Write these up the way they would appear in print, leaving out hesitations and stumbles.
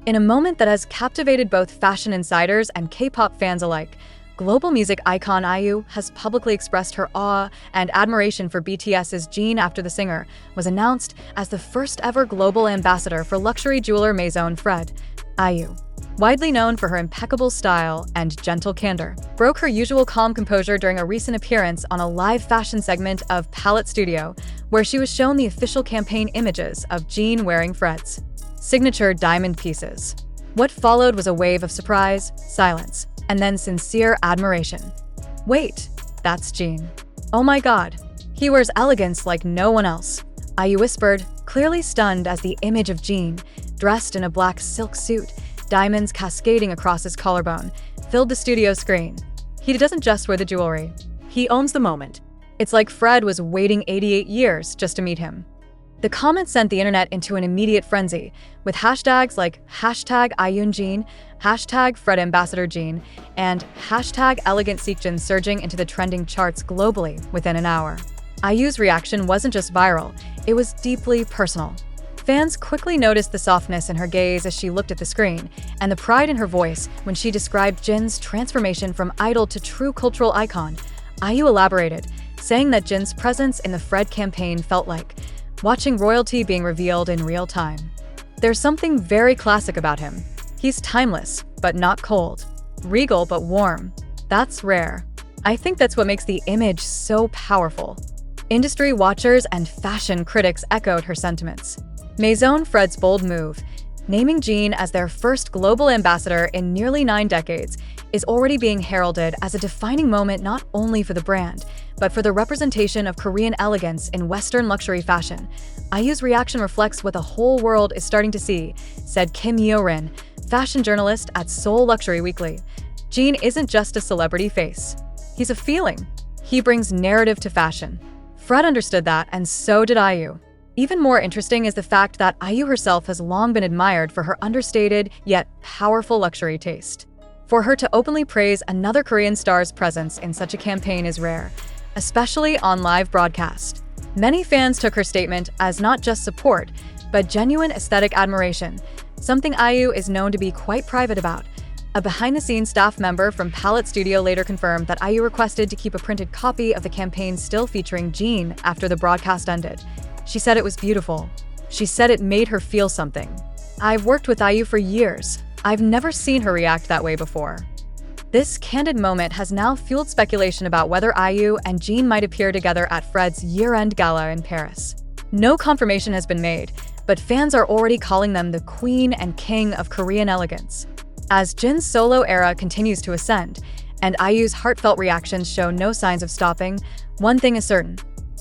In a moment that has captivated both fashion insiders and K-pop fans alike, global music icon IU has publicly expressed her awe and admiration for BTS's Jin after the singer was announced as the first ever global ambassador for luxury jeweler Maison Fred. IU, widely known for her impeccable style and gentle candor, broke her usual calm composure during a recent appearance on a live fashion segment of Palette Studio, where she was shown the official campaign images of Jin wearing Fred's signature diamond pieces. What followed was a wave of surprise, silence, and then sincere admiration. Wait, that's Jin. Oh my god, he wears elegance like no one else, IU whispered, clearly stunned as the image of Jin, dressed in a black silk suit, diamonds cascading across his collarbone, filled the studio screen. He doesn't just wear the jewelry. He owns the moment. It's like Fred was waiting 88 years just to meet him. The comment sent the internet into an immediate frenzy, with hashtags like #IunJin, #FredAmbassadorJin, and #ElegantSeokjin surging into the trending charts globally within an hour. IU's reaction wasn't just viral, it was deeply personal. Fans quickly noticed the softness in her gaze as she looked at the screen, and the pride in her voice when she described Jin's transformation from idol to true cultural icon. IU elaborated, saying that Jin's presence in the Fred campaign felt like watching royalty being revealed in real time. There's something very classic about him. He's timeless, but not cold. Regal, but warm. That's rare. I think that's what makes the image so powerful. Industry watchers and fashion critics echoed her sentiments. Maison Fred's bold move, naming Jin as their first global ambassador in nearly 9 decades, is already being heralded as a defining moment not only for the brand, but for the representation of Korean elegance in Western luxury fashion. IU's reaction reflects what the whole world is starting to see, said Kim Yo-rin, fashion journalist at Seoul Luxury Weekly. Jin isn't just a celebrity face. He's a feeling. He brings narrative to fashion. Fred understood that, and so did IU. Even more interesting is the fact that IU herself has long been admired for her understated yet powerful luxury taste. For her to openly praise another Korean star's presence in such a campaign is rare, especially on live broadcast. Many fans took her statement as not just support, but genuine aesthetic admiration, something IU is known to be quite private about. A behind-the-scenes staff member from Palette Studio later confirmed that IU requested to keep a printed copy of the campaign still featuring Jin after the broadcast ended. She said it was beautiful. She said it made her feel something. I've worked with IU for years. I've never seen her react that way before. This candid moment has now fueled speculation about whether IU and Jin might appear together at Fred's year-end gala in Paris. No confirmation has been made, but fans are already calling them the queen and king of Korean elegance. As Jin's solo era continues to ascend, and IU's heartfelt reactions show no signs of stopping, one thing is certain: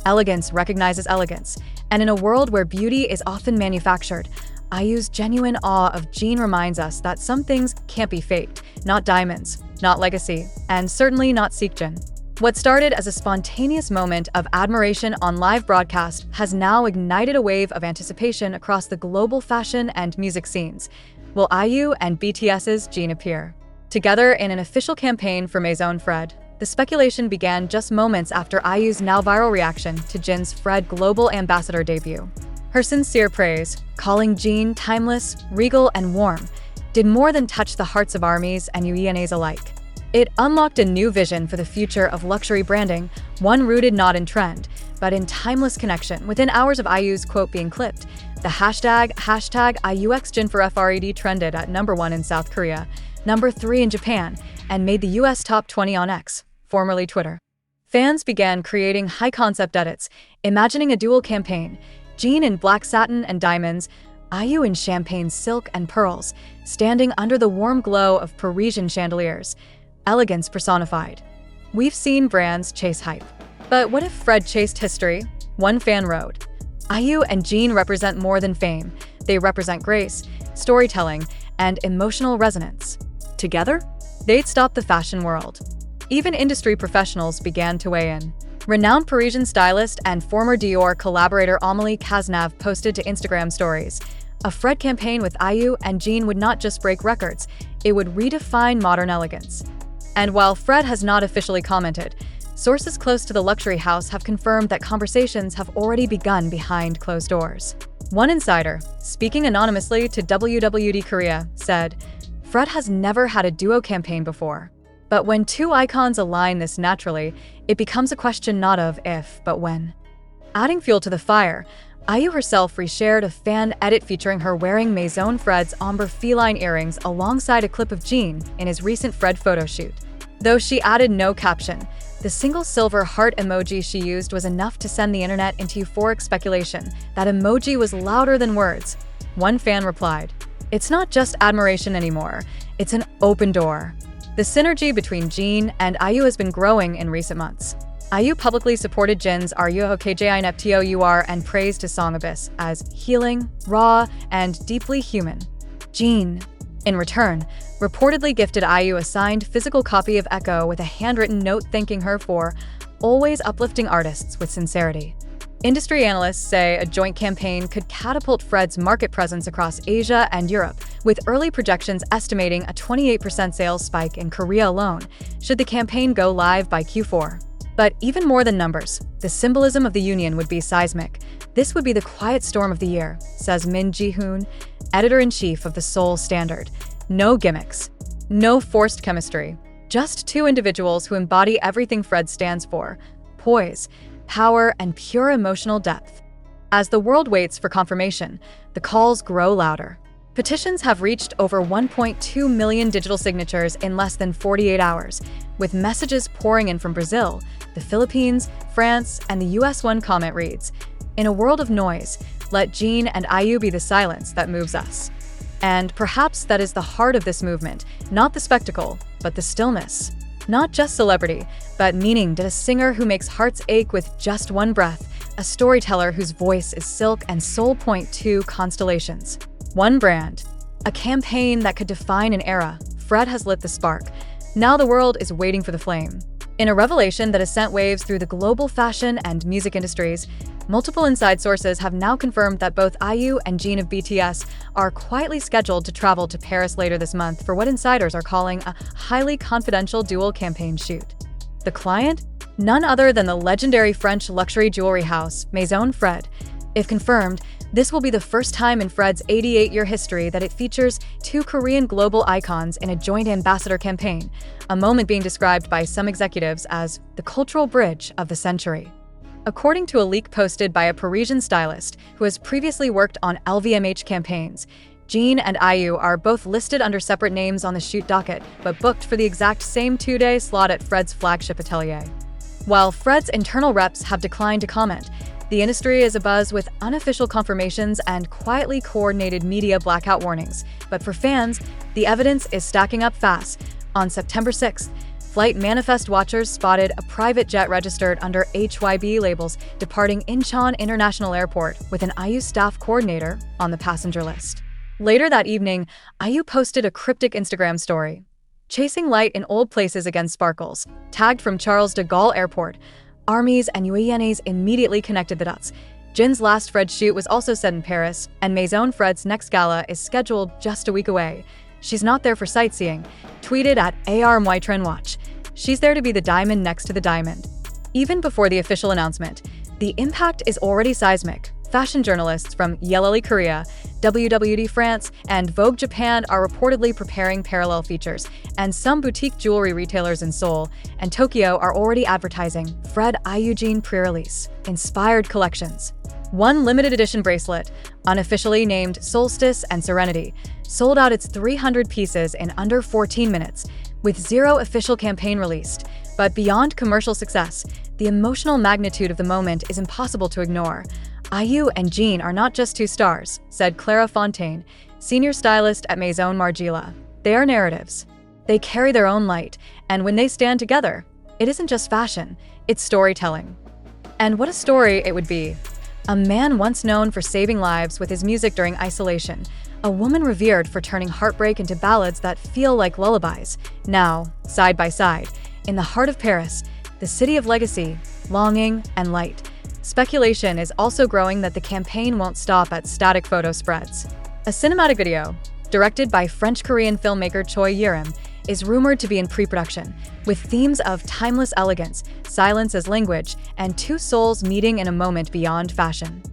elegance recognizes elegance, and in a world where beauty is often manufactured, IU's genuine awe of Jin reminds us that some things can't be faked, not diamonds, not legacy, and certainly not Seokjin. What started as a spontaneous moment of admiration on live broadcast has now ignited a wave of anticipation across the global fashion and music scenes. Will IU and BTS's Jin appear together in an official campaign for Maison Fred? The speculation began just moments after IU's now viral reaction to Jin's Fred Global Ambassador debut. Her sincere praise, calling Jin timeless, regal, and warm, did more than touch the hearts of ARMYs and UENAs alike. It unlocked a new vision for the future of luxury branding, one rooted not in trend, but in timeless connection. Within hours of IU's quote being clipped, the hashtag #IUXJin for FRED trended at #1 in South Korea, #3 in Japan, and made the US top 20 on X, formerly Twitter. Fans began creating high-concept edits, imagining a dual campaign: Jin in black satin and diamonds, IU in champagne silk and pearls, standing under the warm glow of Parisian chandeliers. Elegance personified. We've seen brands chase hype. But what if Fred chased history? One fan wrote, IU and Jin represent more than fame. They represent grace, storytelling, and emotional resonance. Together, they'd stop the fashion world. Even industry professionals began to weigh in. Renowned Parisian stylist and former Dior collaborator Amélie Cazenave posted to Instagram stories. A Fred campaign with IU and Jin would not just break records, it would redefine modern elegance. And while Fred has not officially commented, sources close to the luxury house have confirmed that conversations have already begun behind closed doors. One insider, speaking anonymously to WWD Korea, said, "Fred has never had a duo campaign before. But when two icons align this naturally, it becomes a question not of if, but when." Adding fuel to the fire, IU herself reshared a fan edit featuring her wearing Maison Fred's amber feline earrings alongside a clip of Jin in his recent Fred photo shoot. Though she added no caption, the single silver heart emoji she used was enough to send the internet into euphoric speculation that emoji was louder than words. One fan replied, "It's not just admiration anymore, it's an open door." The synergy between Jin and IU has been growing in recent months. IU publicly supported Jin's RUOKJINFTOUR and praised his song Abyss as healing, raw, and deeply human. Jin, in return, reportedly gifted IU a signed physical copy of Echo with a handwritten note thanking her for always uplifting artists with sincerity. Industry analysts say a joint campaign could catapult Fred's market presence across Asia and Europe, with early projections estimating a 28% sales spike in Korea alone, should the campaign go live by Q4. But even more than numbers, the symbolism of the union would be seismic. This would be the quiet storm of the year, says Min Ji-hoon, editor-in-chief of the Seoul Standard. No gimmicks, no forced chemistry, just two individuals who embody everything Fred stands for: poise, power, and pure emotional depth. As the world waits for confirmation, the calls grow louder. Petitions have reached over 1.2 million digital signatures in less than 48 hours, with messages pouring in from Brazil, the Philippines, France, and the US. One comment reads, "In a world of noise, let Jin and IU be the silence that moves us." And perhaps that is the heart of this movement, not the spectacle, but the stillness. Not just celebrity, but meaning. Did a singer who makes hearts ache with just one breath, a storyteller whose voice is silk and soul point to constellations. One brand, a campaign that could define an era. Fred has lit the spark. Now the world is waiting for the flame. In a revelation that has sent waves through the global fashion and music industries, multiple inside sources have now confirmed that both IU and Jin of BTS are quietly scheduled to travel to Paris later this month for what insiders are calling a highly confidential dual campaign shoot. The client? None other than the legendary French luxury jewelry house, Maison Fred. If confirmed, this will be the first time in Fred's 88-year history that it features two Korean global icons in a joint ambassador campaign, a moment being described by some executives as the cultural bridge of the century. According to a leak posted by a Parisian stylist who has previously worked on LVMH campaigns, Jin and IU are both listed under separate names on the shoot docket, but booked for the exact same two-day slot at Fred's flagship atelier. While Fred's internal reps have declined to comment, the industry is abuzz with unofficial confirmations and quietly coordinated media blackout warnings. But for fans, the evidence is stacking up fast. On September 6th, flight manifest watchers spotted a private jet registered under HYB labels departing Incheon International Airport with an IU staff coordinator on the passenger list. Later that evening, IU posted a cryptic Instagram story. "Chasing light in old places against sparkles," tagged from Charles de Gaulle Airport. Armies and UANAs immediately connected the dots. Jin's last Fred shoot was also set in Paris, and Maison Fred's next gala is scheduled just a week away. "She's not there for sightseeing," tweeted at ARMYTrenWatch. "She's there to be the diamond next to the diamond." Even before the official announcement, the impact is already seismic. Fashion journalists from Yellowly Korea, WWD France, and Vogue Japan are reportedly preparing parallel features, and some boutique jewelry retailers in Seoul and Tokyo are already advertising Fred IU Jin pre-release inspired collections. One limited edition bracelet, unofficially named Solstice and Serenity, sold out its 300 pieces in under 14 minutes, with zero official campaign released. But beyond commercial success, the emotional magnitude of the moment is impossible to ignore. IU and Jin are not just two stars, said Clara Fontaine, senior stylist at Maison Margiela. They are narratives. They carry their own light, and when they stand together, it isn't just fashion, it's storytelling. And what a story it would be. A man once known for saving lives with his music during isolation, a woman revered for turning heartbreak into ballads that feel like lullabies. Now, side by side, in the heart of Paris, the city of legacy, longing, and light. Speculation is also growing that the campaign won't stop at static photo spreads. A cinematic video, directed by French-Korean filmmaker Choi Yerim, is rumored to be in pre-production, with themes of timeless elegance, silence as language, and two souls meeting in a moment beyond fashion.